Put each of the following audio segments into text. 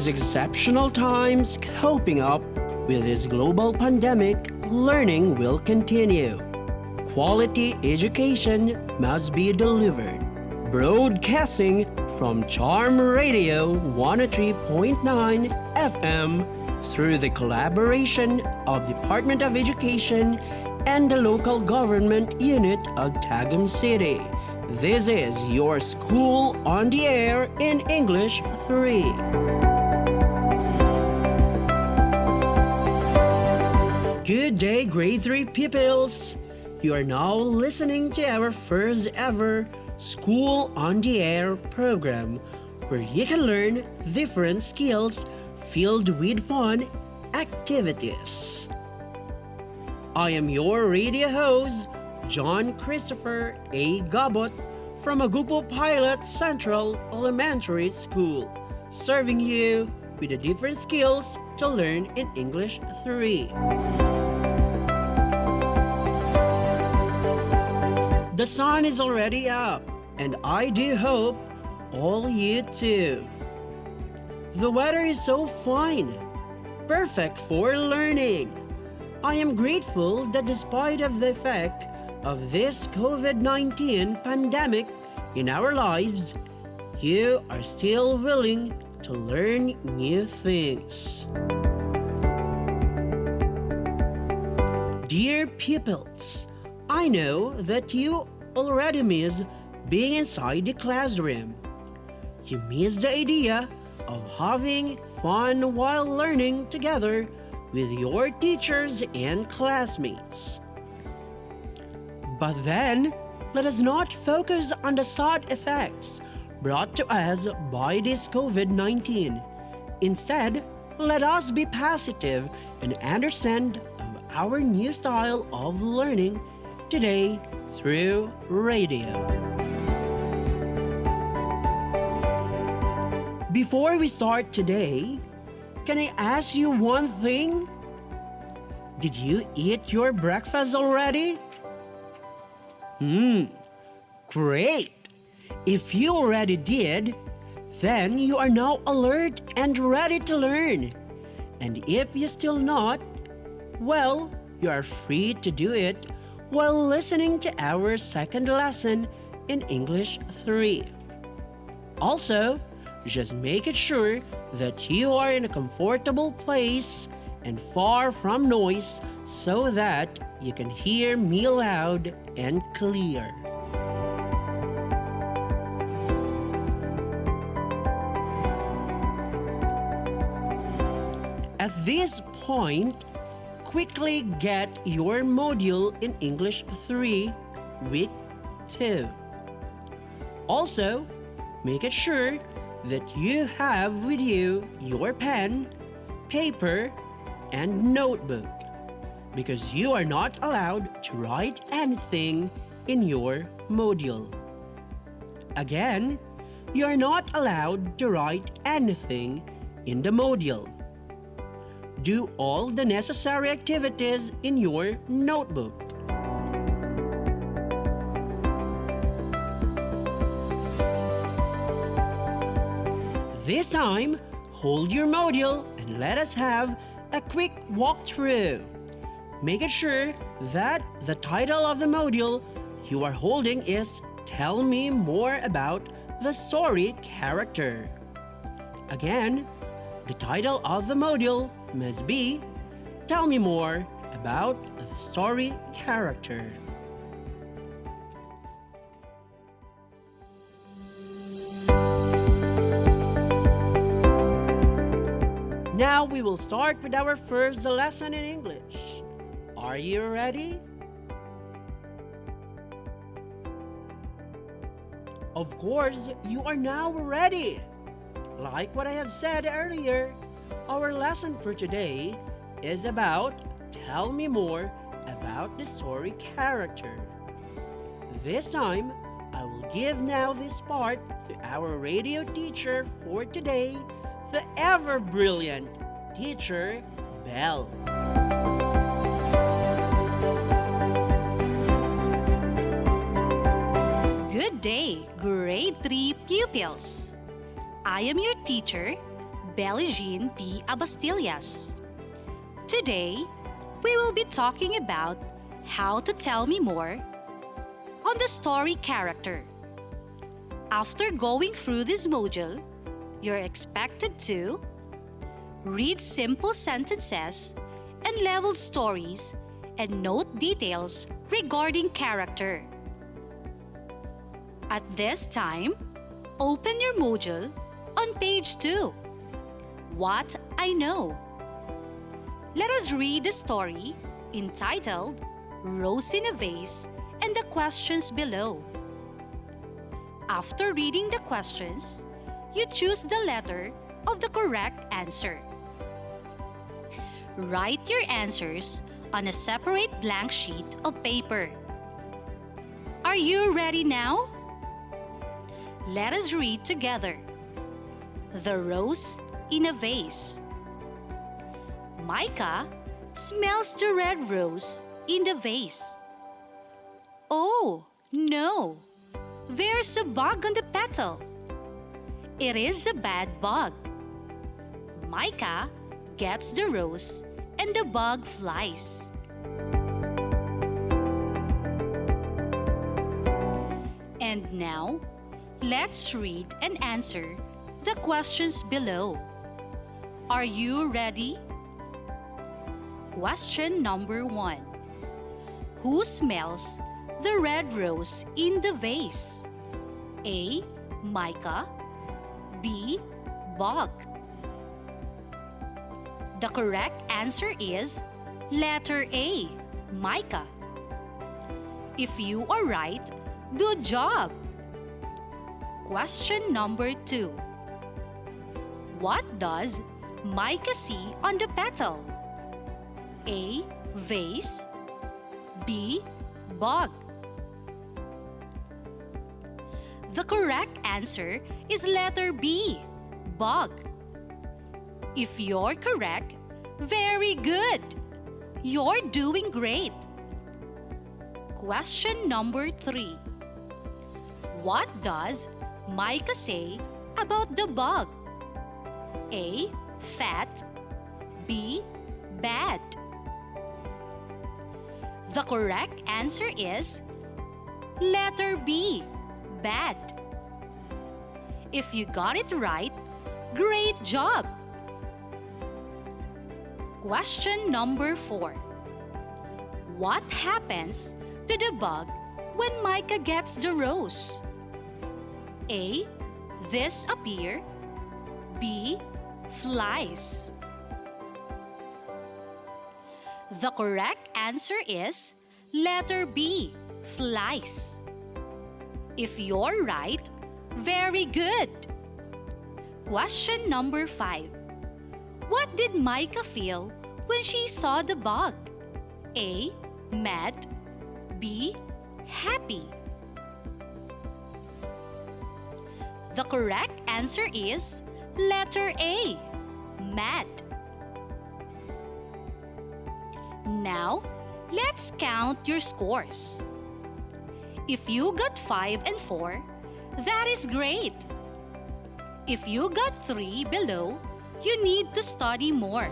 these exceptional times coping up with this global pandemic, learning will continue. Quality education must be delivered. Broadcasting from Charm Radio 103.9 FM through the collaboration of Department of Education and the local government unit of Tagum City. This is your School on the Air in English 3. Good day, grade 3 pupils! You are now listening to our first ever School on the Air program, where you can learn different skills filled with fun activities. I am your radio host, John Christopher A. Gabot from Agupo Pilot Central Elementary School, serving you with the different skills to learn in English 3. The sun is already up, and I do hope all you too. The weather is so fine, perfect for learning. I am grateful that despite of the effect of this COVID-19 pandemic in our lives, you are still willing to learn new things. Dear pupils, I know that you already miss being inside the classroom. You miss the idea of having fun while learning together with your teachers and classmates. But then, let us not focus on the sad effects brought to us by this COVID-19. Instead, let us be positive and understand our new style of learning today through radio. Before we start today, can I ask you one thing? Did you eat your breakfast already? Great! If you already did, then you are now alert and ready to learn. And if you still not, well, you are free to do it while listening to our second lesson in English 3. Also, just make it sure that you are in a comfortable place and far from noise so that you can hear me loud and clear. At this point, quickly get your module in English 3, Week 2. Also, make it sure that you have with you your pen, paper, and notebook, because you are not allowed to write anything in your module. Again, you are not allowed to write anything in the module. Do all the necessary activities in your notebook. This time, hold your module and let us have a quick walkthrough. Make it sure that the title of the module you are holding is Tell Me More About the Story Character. Again, the title of the module must be Tell Me More About the Story Character. Now we will start with our first lesson in English. Are you ready? Of course, you are now ready. Like what I have said earlier, our lesson for today is about Tell Me More About the Story Character. This time, I will give now this part to our radio teacher for today, the ever-brilliant teacher, Belle. Good day, grade 3 pupils. I am your teacher, Beligin P. Abastillas. Today, we will be talking about how to tell me more on the story character. After going through this module, you're expected to read simple sentences and leveled stories and note details regarding character. At this time, open your module on page 2. What I Know. Let us read the story entitled Rose in a Vase and the questions below. After reading the questions, you choose the letter of the correct answer. Write your answers on a separate blank sheet of paper. Are you ready now? Let us read together. The Rose in a Vase. Micah smells the red rose in the vase. Oh, no! There's a bug on the petal. It is a bad bug. Micah gets the rose and the bug flies. And now, let's read and answer the questions below. Are you ready? Question number 1. Who smells the red rose in the vase? A. Micah. B. Bug. The correct answer is letter A. Micah. If you are right, good job! Question number 2. What does Micah see on the petal? A. Vase. B. Bug. The correct answer is letter B. Bug. If you're correct, very good! You're doing great! Question number 3. What does Micah say about the bug? A. Fat. B. Bad. The correct answer is letter B. Bad. If you got it right, great job! Question number 4. What happens to the bug when Micah gets the rose? A. Disappear. B. Flies. The correct answer is letter B. Flies. If you're right, very good! Question number 5. What did Micah feel when she saw the bug? A. Mad. B. Happy. The correct answer is letter A. Mad. Now, let's count your scores. If you got 5 and 4, that is great. If you got 3 below, you need to study more.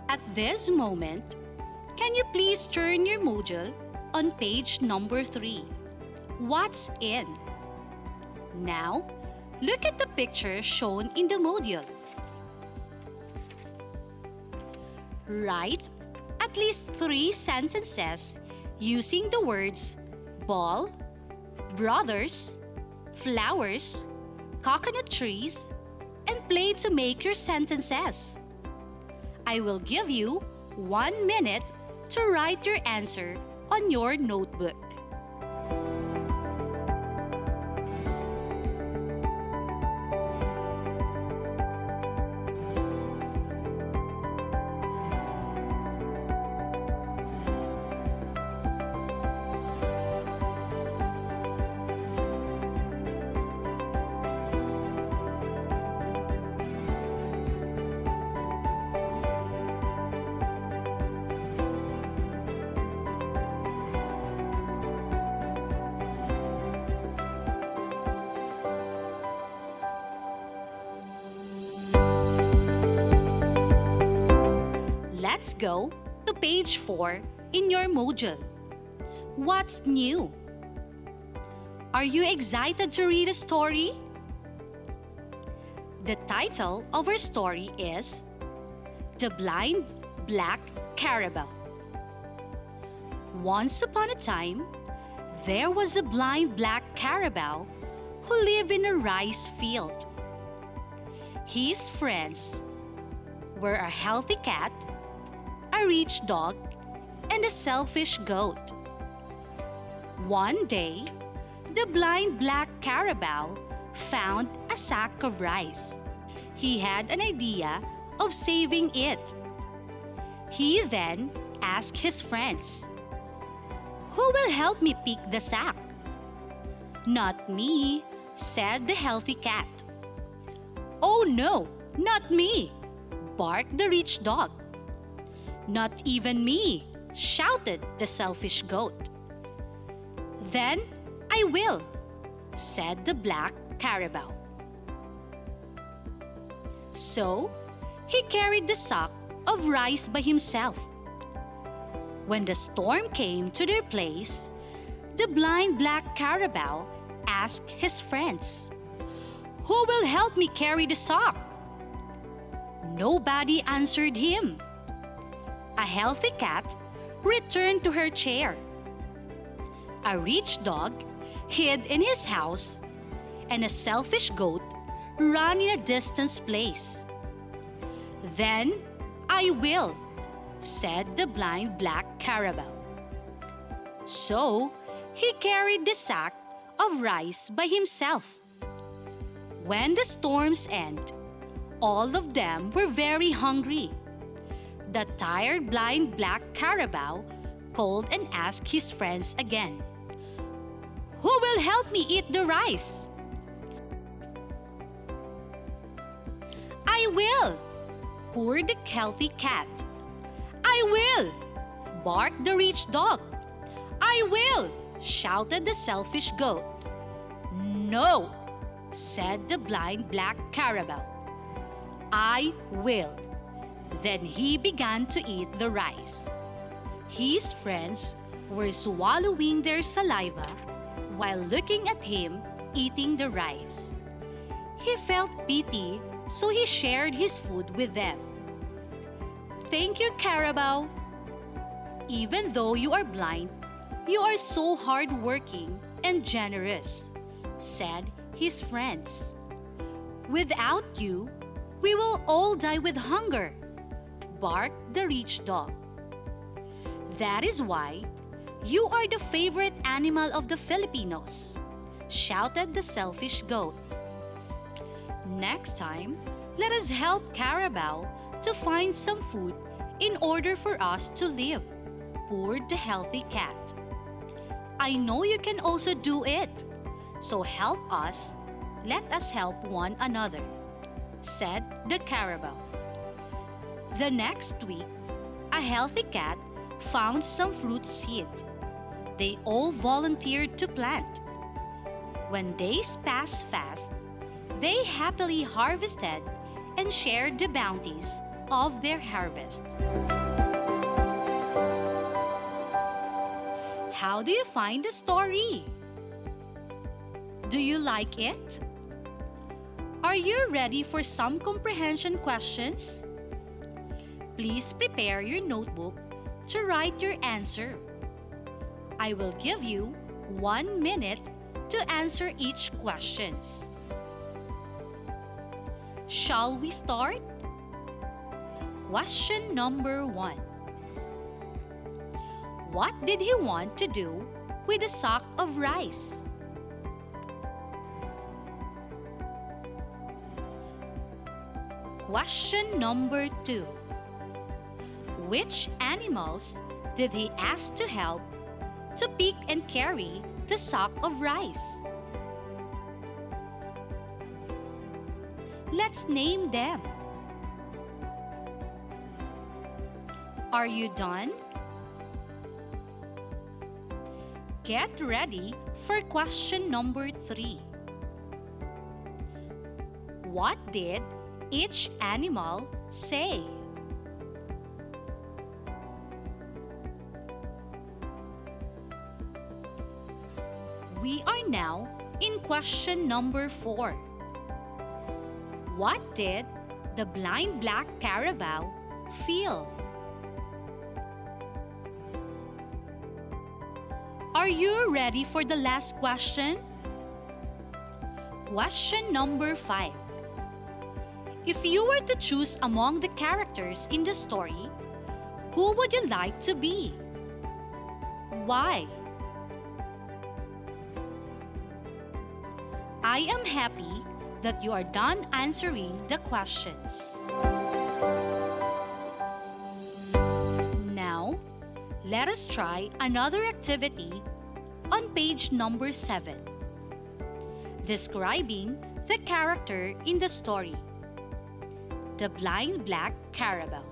At this moment, can you please turn your module on page number 3? What's in? Now, look at the picture shown in the module. Write at least 3 sentences using the words ball, brothers, flowers, coconut trees, and play to make your sentences. I will give you 1 minute to write your answer on your notebook. Let's go to page 4 in your module. What's new? Are you excited to read a story? The title of our story is The Blind Black Carabao. Once upon a time, there was a blind black carabao who lived in a rice field. His friends were a healthy cat, a rich dog, and a selfish goat. One day, the blind black carabao found a sack of rice. He had an idea of saving it. He then asked his friends, "Who will help me pick the sack?" "Not me," said the healthy cat. "Oh no, not me," barked the rich dog. "Not even me," shouted the selfish goat. "Then I will," said the black carabao. So, he carried the sack of rice by himself. When the storm came to their place, the blind black carabao asked his friends, "Who will help me carry the sack?" Nobody answered him. A healthy cat returned to her chair. A rich dog hid in his house, and a selfish goat ran in a distant place. "Then I will," said the blind black carabao. So he carried the sack of rice by himself. When the storms ended, all of them were very hungry. The tired blind black carabao called and asked his friends again, "Who will help me eat the rice?" "I will," purred the healthy cat. "I will," barked the rich dog. "I will," shouted the selfish goat. "No," said the blind black carabao. "I will." Then he began to eat the rice. His friends were swallowing their saliva while looking at him eating the rice. He felt pity, so he shared his food with them. "Thank you, Carabao. Even though you are blind, you are so hardworking and generous," said his friends. "Without you, we will all die with hunger," barked the rich dog. "That is why you are the favorite animal of the Filipinos," shouted the selfish goat. "Next time, let us help Carabao to find some food in order for us to live," purred the healthy cat. "I know you can also do it, so help us. Let us help one another," said the carabao. The next week, a healthy cat found some fruit seed. They all volunteered to plant. When days passed fast, they happily harvested and shared the bounties of their harvest. How do you find the story? Do you like it? Are you ready for some comprehension questions? Please prepare your notebook to write your answer. I will give you 1 minute to answer each question. Shall we start? Question number 1. What did he want to do with a sack of rice? Question number 2. Which animals did he ask to help to pick and carry the sack of rice? Let's name them. Are you done? Get ready for question number 3. What did each animal say? We are now in question number 4. What did the blind black carabao feel? Are you ready for the last question? Question number 5. If you were to choose among the characters in the story, who would you like to be? Why? I am happy that you are done answering the questions. Now, let us try another activity on page number 7. Describing the character in the story. The blind black carabao.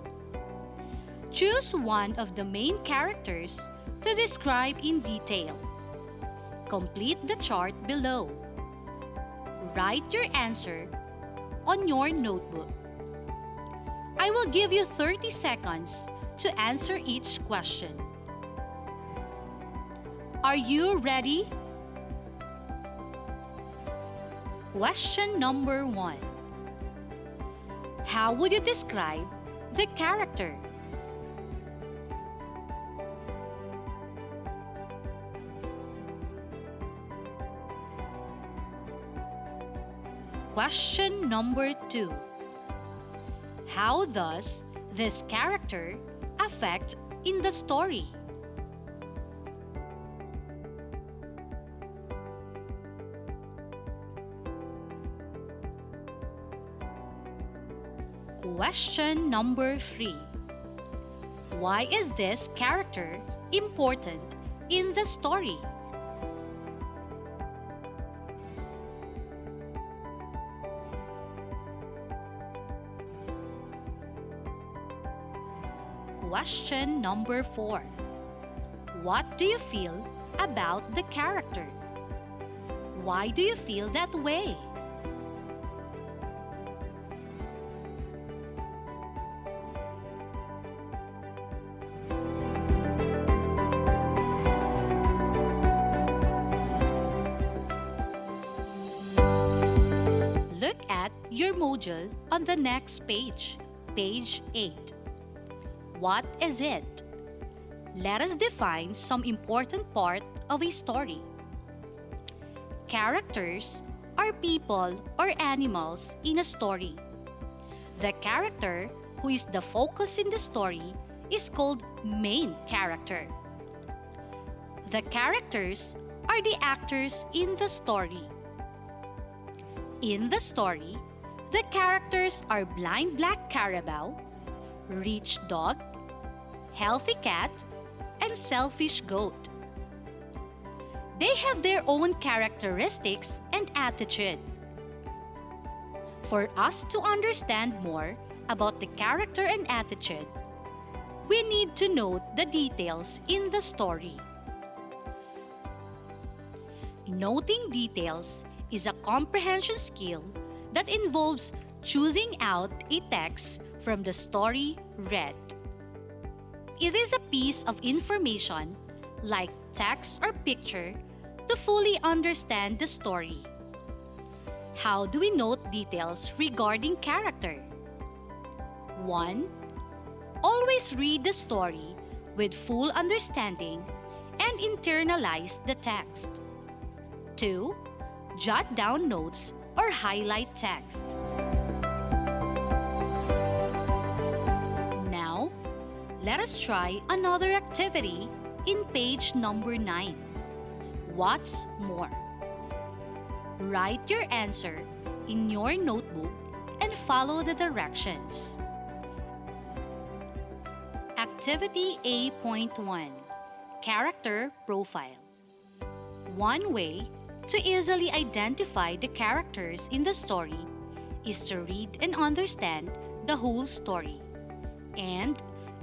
Choose one of the main characters to describe in detail. Complete the chart below. Write your answer on your notebook. I will give you 30 seconds to answer each question. Are you ready? Question number 1. How would you describe the character? Question number 2. How does this character affect in the story? Question number 3. Why is this character important in the story? Question number 4. What do you feel about the character? Why do you feel that way? Look at your module on the next page, page 8. What is it? Let us define some important part of a story. Characters are people or animals in a story. The character who is the focus in the story is called main character. The characters are the actors in the story. In the story, the characters are blind black carabao, rich dog, healthy cat, and selfish goat. They have their own characteristics and attitude. For us to understand more about the character and attitude, we need to note the details in the story. Noting details is a comprehension skill that involves choosing out a text from the story read. It is a piece of information, like text or picture, to fully understand the story. How do we note details regarding character? 1. Always read the story with full understanding and internalize the text. 2. Jot down notes or highlight text. Now, let us try another activity in page number 9. What's more? Write your answer in your notebook and follow the directions. Activity A.1. Character Profile. One way to easily identify the characters in the story is to read and understand the whole story, and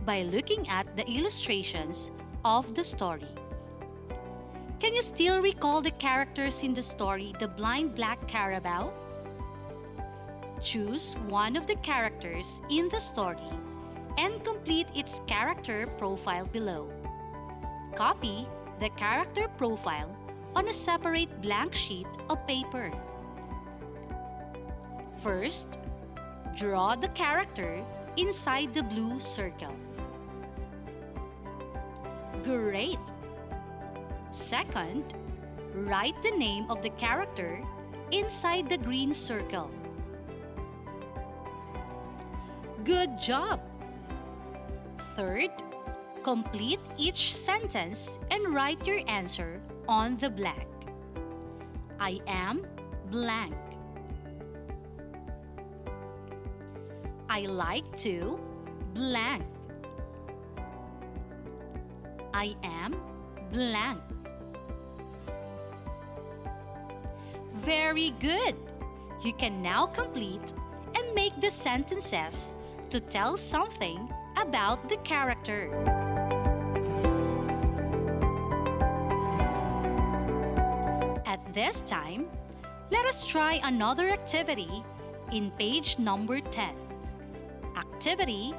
by looking at the illustrations of the story. Can you still recall the characters in the story, The Blind Black Carabao? Choose one of the characters in the story and complete its character profile below. Copy the character profile on a separate blank sheet of paper. First, draw the character inside the blue circle. Great! Second, write the name of the character inside the green circle. Good job! Third, complete each sentence and write your answer on the blank. I am blank. I like to blank. I am blank. Very good! You can now complete and make the sentences to tell something about the character. At this time, let us try another activity in page number 10. Activity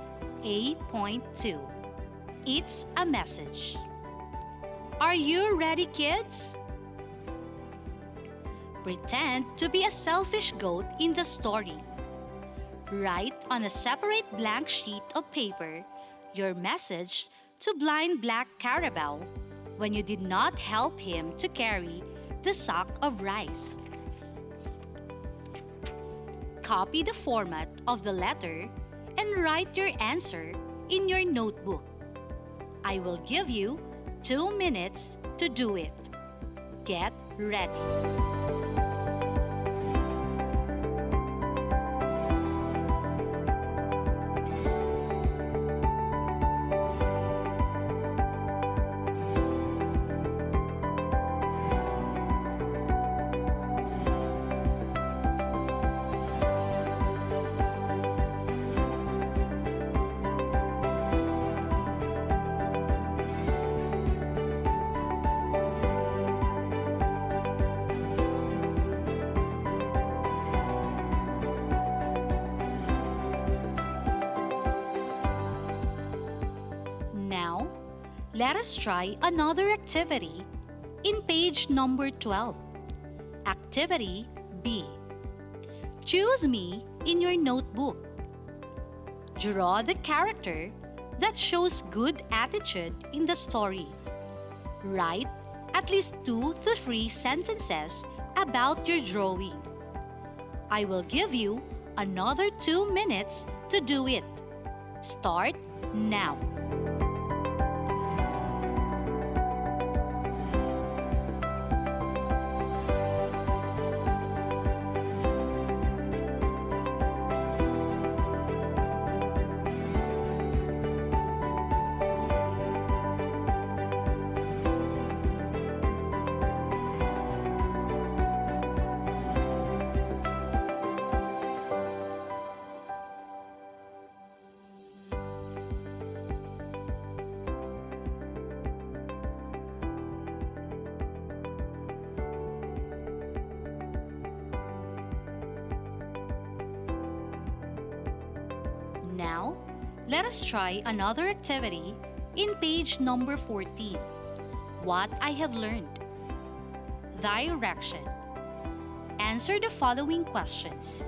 A.2. It's a message. Are you ready, kids? Pretend to be a selfish goat in the story. Write on a separate blank sheet of paper your message to blind black carabao when you did not help him to carry the sack of rice. Copy the format of the letter and write your answer in your notebook. I will give you 2 minutes to do it. Get ready. Now, let us try another activity in page number 12. Activity B. Choose me in your notebook. Draw the character that shows good attitude in the story. Write at least 2 to 3 sentences about your drawing. I will give you another 2 minutes to do it. Start now. Now, let us try another activity in page number 14. What I have learned. Direction. Answer the following questions.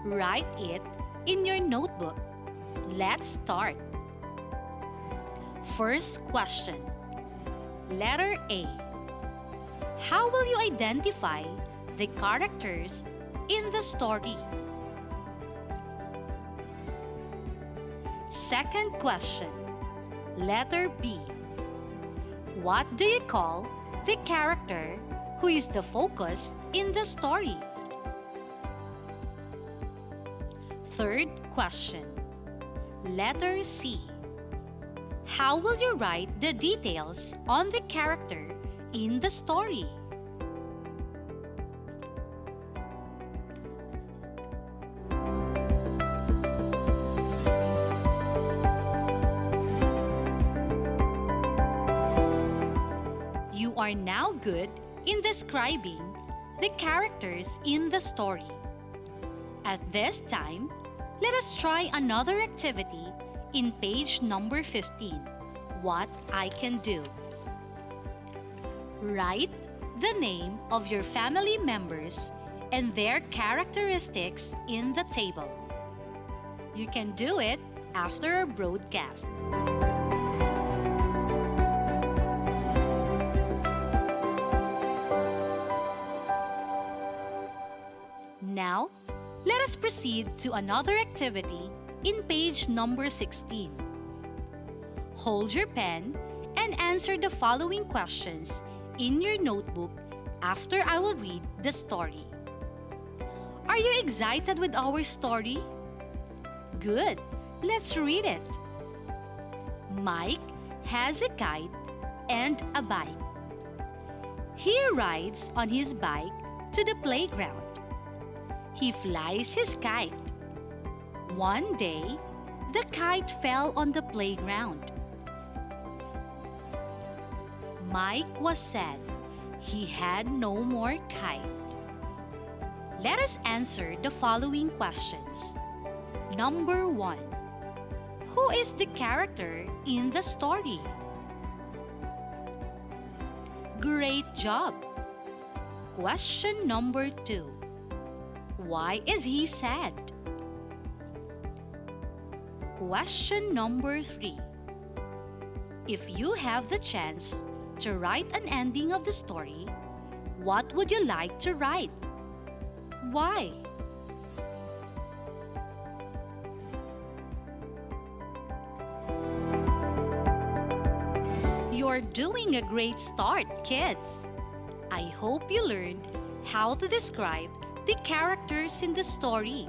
Write it in your notebook. Let's start. First question. Letter A. How will you identify the characters in the story? Second question. Letter B. What do you call the character who is the focus in the story? Third question. Letter C. How will you write the details on the character in the story? You are now good in describing the characters in the story. At this time, let us try another activity in page number 15, What I Can Do. Write the name of your family members and their characteristics in the table. You can do it after our broadcast. Now, let us proceed to another activity in page number 16. Hold your pen and answer the following questions in your notebook after I will read the story. Are you excited with our story? Good, let's read it. Mike has a kite and a bike. He rides on his bike to the playground. He flies his kite. One day, the kite fell on the playground. Mike was sad. He had no more kite. Let us answer the following questions. Number 1. Who is the character in the story? Great job! Question number 2. Why is he sad? Question number 3. If you have the chance to write an ending of the story, what would you like to write? Why? You're doing a great start, kids. I hope you learned how to describe the characters in the story.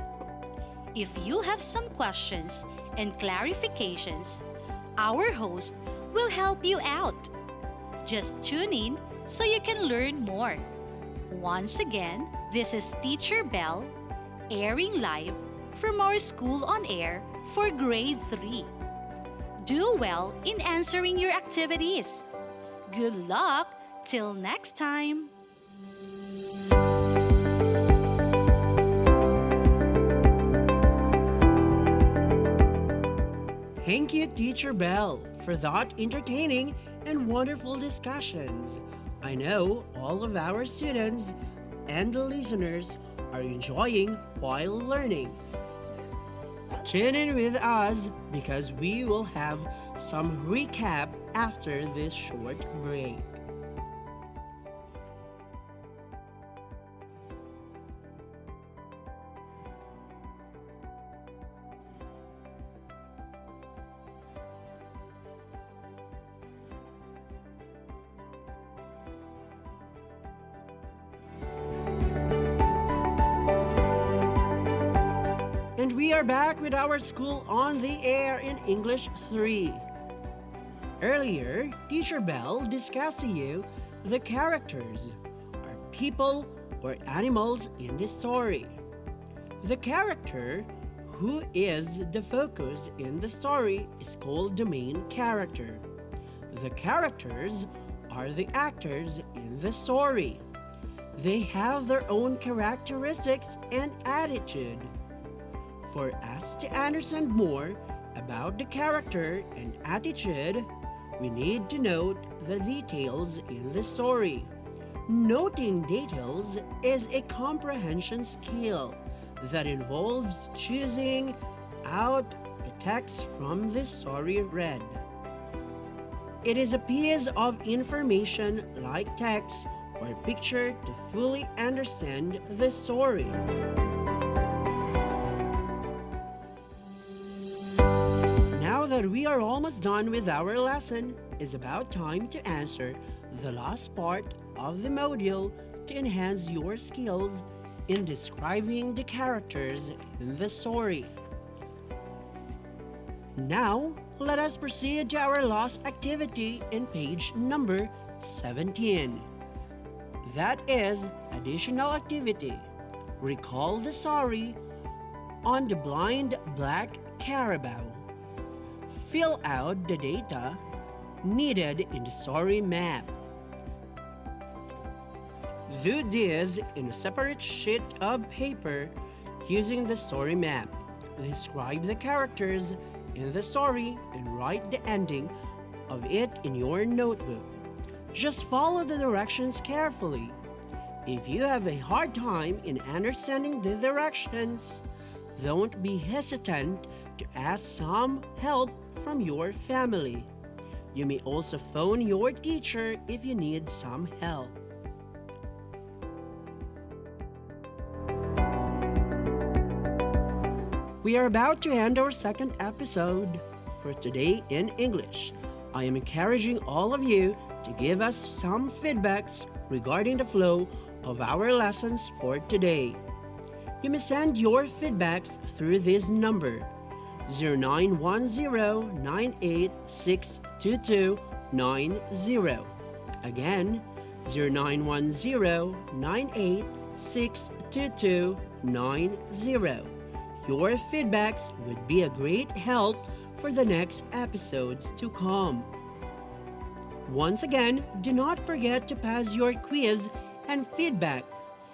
If you have some questions and clarifications, our host will help you out. Just tune in so you can learn more. Once again, this is Teacher Bell, airing live from our school on air for grade 3. Do well in answering your activities. Good luck till next time. Thank you, Teacher Bell, for that entertaining and wonderful discussions. I know all of our students and the listeners are enjoying while learning. Tune in with us because we will have some recap after this short break. And we are back with our School on the Air in English 3. Earlier, Teacher Bell discussed to you the characters, are people or animals in the story. The character who is the focus in the story is called the main character. The characters are the actors in the story. They have their own characteristics and attitude. For us to understand more about the character and attitude, we need to note the details in the story. Noting details is a comprehension skill that involves choosing out the text from the story read. It is a piece of information like text or picture to fully understand the story. Now that we are almost done with our lesson, it's about time to answer the last part of the module to enhance your skills in describing the characters in the story. Now, let us proceed to our last activity in page number 17. That is additional activity. Recall the story on the blind black carabao. Fill out the data needed in the story map. Do this in a separate sheet of paper using the story map. Describe the characters in the story and write the ending of it in your notebook. Just follow the directions carefully. If you have a hard time in understanding the directions, don't be hesitant to ask some help from your family. You may also phone your teacher if you need some help. We are about to end our second episode for Today in English. I am encouraging all of you to give us some feedbacks regarding the flow of our lessons for today. You may send your feedbacks through this number 0910-986-2290. Again, 0910-986-2290. Your feedbacks would be a great help for the next episodes to come. Once again, do not forget to pass your quiz and feedback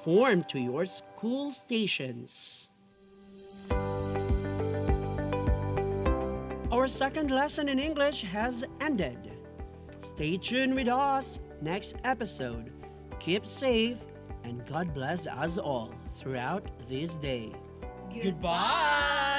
form to your school stations. Our second lesson in English has ended. Stay tuned with us next episode. Keep safe and God bless us all throughout this day. Goodbye!